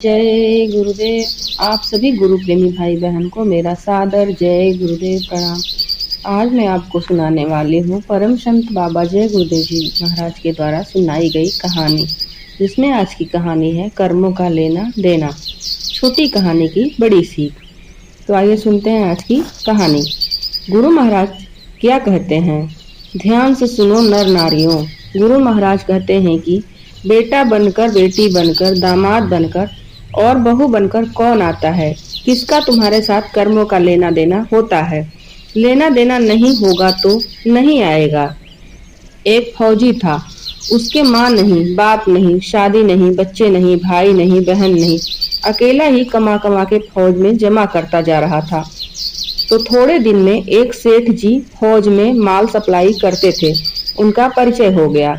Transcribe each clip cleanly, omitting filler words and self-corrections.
जय गुरुदेव। आप सभी गुरु प्रेमी भाई बहन को मेरा सादर जय गुरुदेव प्रणाम। आज मैं आपको सुनाने वाली हूँ परम संत बाबा जय गुरुदेव जी महाराज के द्वारा सुनाई गई कहानी, जिसमें आज की कहानी है कर्मों का लेना देना, छोटी कहानी की बड़ी सीख। तो आइए सुनते हैं आज की कहानी। गुरु महाराज क्या कहते हैं, ध्यान से सुनो नर नारियों। गुरु महाराज कहते हैं कि बेटा बनकर, बेटी बनकर, दामाद बनकर और बहू बनकर कौन आता है? किसका तुम्हारे साथ कर्मों का लेना देना होता है? लेना देना नहीं होगा तो नहीं आएगा। एक फौजी था, उसके माँ नहीं, बाप नहीं, शादी नहीं, बच्चे नहीं, भाई नहीं, बहन नहीं, अकेला ही कमा कमा के फौज में जमा करता जा रहा था। तो थोड़े दिन में एक सेठ जी फौज में माल सप्लाई करते थे, उनका परिचय हो गया।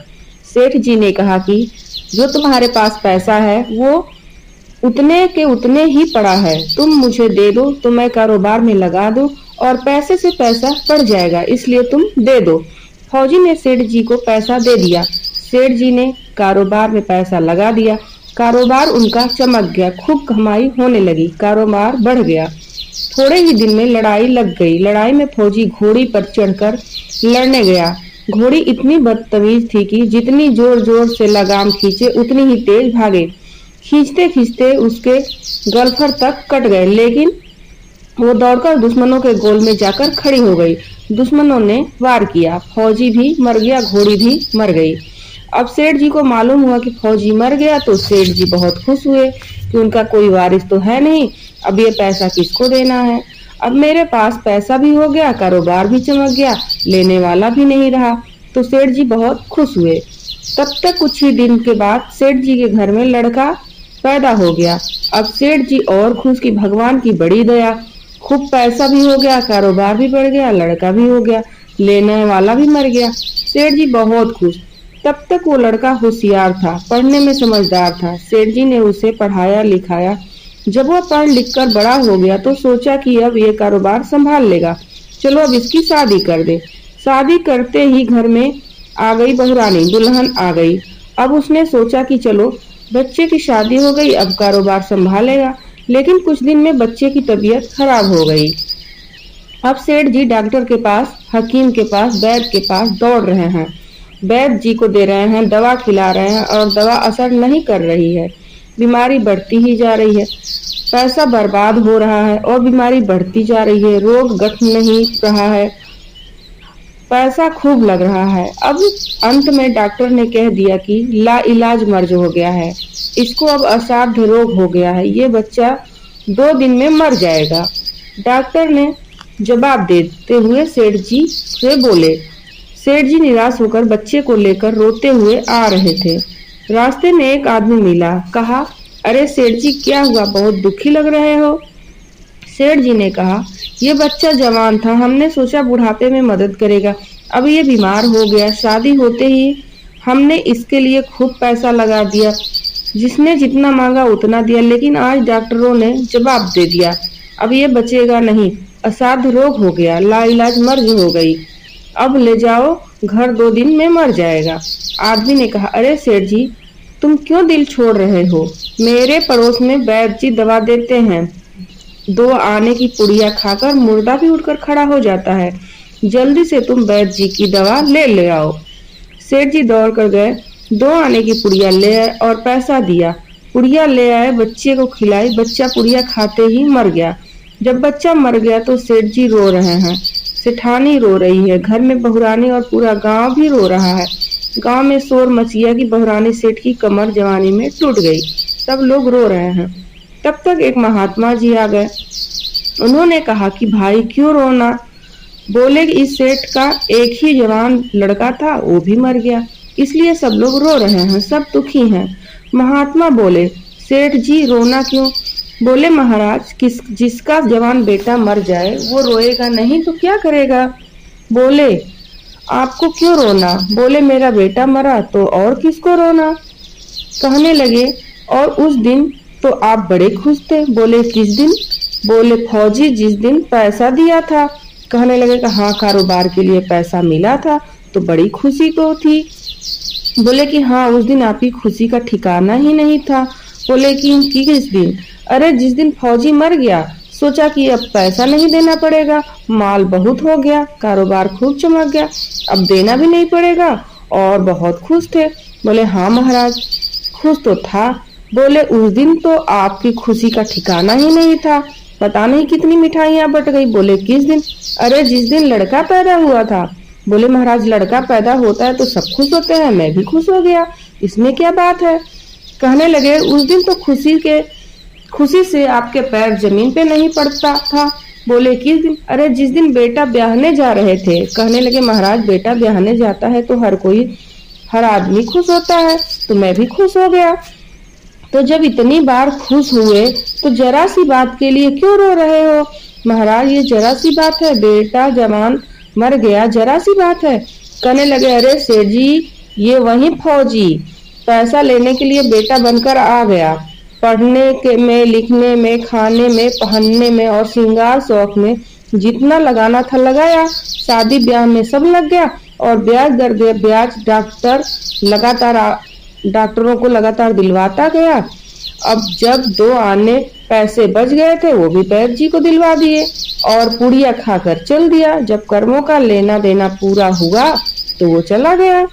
सेठ जी ने कहा कि जो तुम्हारे पास पैसा है वो उतने के उतने ही पड़ा है, तुम मुझे दे दो तो मैं कारोबार में लगा दूं और पैसे से पैसा बढ़ जाएगा, इसलिए तुम दे दो। फौजी ने सेठ जी को पैसा दे दिया। सेठ जी ने कारोबार में पैसा लगा दिया। कारोबार उनका चमक गया, खूब कमाई होने लगी, कारोबार बढ़ गया। थोड़े ही दिन में लड़ाई लग गई। लड़ाई में फौजी घोड़ी पर चढ़कर लड़ने गया। घोड़ी इतनी बदतमीज थी कि जितनी जोर जोर से लगाम खींचे उतनी ही तेज भागे। खींचते खींचते उसके गलफर तक कट गए, लेकिन वो दौड़कर दुश्मनों के गोल में जाकर खड़ी हो गई। दुश्मनों ने वार किया, फौजी भी मर गया, घोड़ी भी मर गई। अब सेठ जी को मालूम हुआ कि फौजी मर गया तो सेठ जी बहुत खुश हुए कि उनका कोई वारिस तो है नहीं, अब ये पैसा किसको देना है। अब मेरे पास पैसा भी हो गया, कारोबार भी चमक गया, लेने वाला भी नहीं रहा। तो सेठ जी बहुत खुश हुए। तब तक कुछ ही दिन के बाद सेठ जी के घर में लड़का पैदा हो गया। अब सेठ जी और खुश कि भगवान की बड़ी दया, खूब पैसा भी हो गया, कारोबार भी बढ़ गया, लड़का भी हो गया, लेने वाला भी मर गया। सेठ जी बहुत खुश। तब तक वो लड़का होशियार था, पढ़ने में समझदार था। सेठ जी ने उसे पढ़ाया लिखाया। जब वो पढ़ लिख कर बड़ा हो गया तो सोचा कि अब ये कारोबार संभाल लेगा, चलो अब इसकी शादी कर दे। शादी करते ही घर में आ गई बहुरानी, दुल्हन आ गई। अब उसने सोचा कि चलो बच्चे की शादी हो गई, अब कारोबार संभालेगा। लेकिन कुछ दिन में बच्चे की तबीयत खराब हो गई। अब सेठ जी डॉक्टर के पास, हकीम के पास, वैद्य के पास दौड़ रहे हैं। वैद्य जी को दे रहे हैं, दवा खिला रहे हैं और दवा असर नहीं कर रही है। बीमारी बढ़ती ही जा रही है, पैसा बर्बाद हो रहा है और बीमारी बढ़ती जा रही है। रोग घट नहीं रहा है, पैसा खूब लग रहा है। अब अंत में डॉक्टर ने कह दिया कि ला इलाज मर्ज हो गया है, इसको अब असाध्य रोग हो गया है, ये बच्चा 2 दिन में मर जाएगा। डॉक्टर ने जवाब देते हुए सेठ जी से बोले। सेठ जी निराश होकर बच्चे को लेकर रोते हुए आ रहे थे। रास्ते में एक आदमी मिला, कहा, अरे सेठ जी क्या हुआ, बहुत दुखी लग रहे हो। सेठ जी ने कहा, ये बच्चा जवान था, हमने सोचा बुढ़ापे में मदद करेगा, अब ये बीमार हो गया। शादी होते ही हमने इसके लिए खूब पैसा लगा दिया, जिसने जितना मांगा उतना दिया, लेकिन आज डॉक्टरों ने जवाब दे दिया, अब ये बचेगा नहीं, असाध्य रोग हो गया, लाइलाज मर्ज हो गई, अब ले जाओ घर, 2 दिन में मर जाएगा। आदमी ने कहा, अरे सेठ जी तुम क्यों दिल छोड़ रहे हो, मेरे पड़ोस में वैद्य जी दवा देते हैं, 2 आने की पुड़िया खाकर मुर्दा भी उठकर खड़ा हो जाता है, जल्दी से तुम वैद्य जी की दवा ले आओ। सेठ जी दौड़ कर गए, 2 आने की पुड़िया ले आए और पैसा दिया। पुड़िया ले आए, बच्चे को खिलाई, बच्चा पुड़िया खाते ही मर गया। जब बच्चा मर गया तो सेठ जी रो रहे हैं, सेठानी रो रही है, घर में बहुरानी और पूरा गांव भी रो रहा है। गांव में शोर मच गया कि बहुरानी सेठ की कमर जवानी में टूट गई, सब लोग रो रहे हैं। तब तक एक महात्मा जी आ गए। उन्होंने कहा कि भाई क्यों रोना। बोले कि इस सेठ का एक ही जवान लड़का था, वो भी मर गया, इसलिए सब लोग रो रहे हैं, सब दुखी हैं। महात्मा बोले, सेठ जी रोना क्यों। बोले, महाराज जिसका जवान बेटा मर जाए वो रोएगा नहीं तो क्या करेगा। बोले, आपको क्यों रोना। बोले, मेरा बेटा मरा तो और किसको रोना। कहने लगे, और उस दिन तो आप बड़े खुश थे। बोले, किस दिन। बोले, फौजी जिस दिन पैसा दिया था। कहने लगे कि हाँ, कारोबार के लिए पैसा मिला था तो बड़ी खुशी तो थी। बोले कि हाँ, उस दिन आपकी खुशी का ठिकाना ही नहीं था, बोले कि किस दिन? अरे जिस दिन फौजी मर गया, सोचा कि अब पैसा नहीं देना पड़ेगा, माल बहुत हो गया, कारोबार खूब चमक गया, अब देना भी नहीं पड़ेगा और बहुत खुश थे। बोले हाँ महाराज, खुश तो था। बोले उस दिन तो आपकी खुशी का ठिकाना ही नहीं था, पता नहीं कितनी मिठाइयां बट गई। बोले किस दिन? अरे जिस दिन लड़का पैदा हुआ था। बोले महाराज लड़का पैदा होता है तो सब खुश होते हैं, मैं भी खुश हो गया, इसमें क्या बात है? कहने लगे उस दिन तो खुशी से आपके पैर जमीन पे नहीं पड़ता था। बोले किस दिन? अरे जिस दिन बेटा ब्याहने जा रहे थे। कहने लगे महाराज बेटा ब्याहने जाता है तो हर आदमी खुश होता है, तो मैं भी खुश हो गया। तो जब इतनी बार खुश हुए तो जरा सी बात के लिए क्यों रो रहे हो? महाराज ये जरा सी बात है, बेटा जवान मर गया, जरा सी बात है। कहने लगे अरे सेठ जी, ये वही फौजी पैसा लेने के लिए बेटा बनकर आ गया, पढ़ने के में, लिखने में, खाने में, पहनने में और श्रृंगार शौक में जितना लगाना था लगाया, शादी ब्याह में सब लग गया और ब्याज दर ब्याज डॉक्टरों को लगातार दिलवाता गया। अब जब 2 आने पैसे बच गए थे वो भी पैर जी को दिलवा दिए और पुड़िया खाकर चल दिया। जब कर्मों का लेना देना पूरा हुआ तो वो चला गया।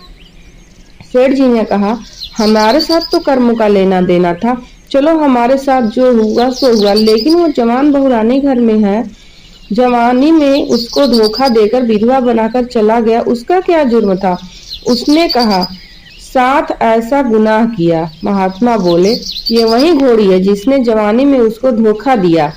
सेठ जी ने कहा हमारे साथ तो कर्मों का लेना देना था, चलो हमारे साथ जो हुआ सो हुआ, लेकिन वो जवान बहुरानी घर में है, जवानी में उसको धोखा देकर विधवा बनाकर चला गया, उसका क्या जुर्म था? उसने कहा 7 ऐसा गुनाह किया। महात्मा बोले ये वही घोड़ी है जिसने जवानी में उसको धोखा दिया,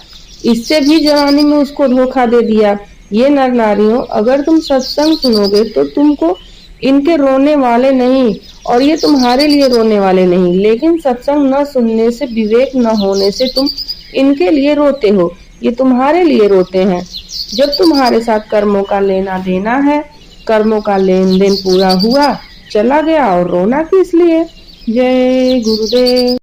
इससे भी जवानी में उसको धोखा दे दिया। ये नर नारियों, अगर तुम सत्संग सुनोगे तो तुमको इनके रोने वाले नहीं और ये तुम्हारे लिए रोने वाले नहीं, लेकिन सत्संग न सुनने से, विवेक न होने से तुम इनके लिए रोते हो, ये तुम्हारे लिए रोते हैं। जब तुम्हारे साथ कर्मों का लेना देना है, कर्मों का लेन देन पूरा हुआ, चला गया और रोना किस लिए? जय गुरुदेव।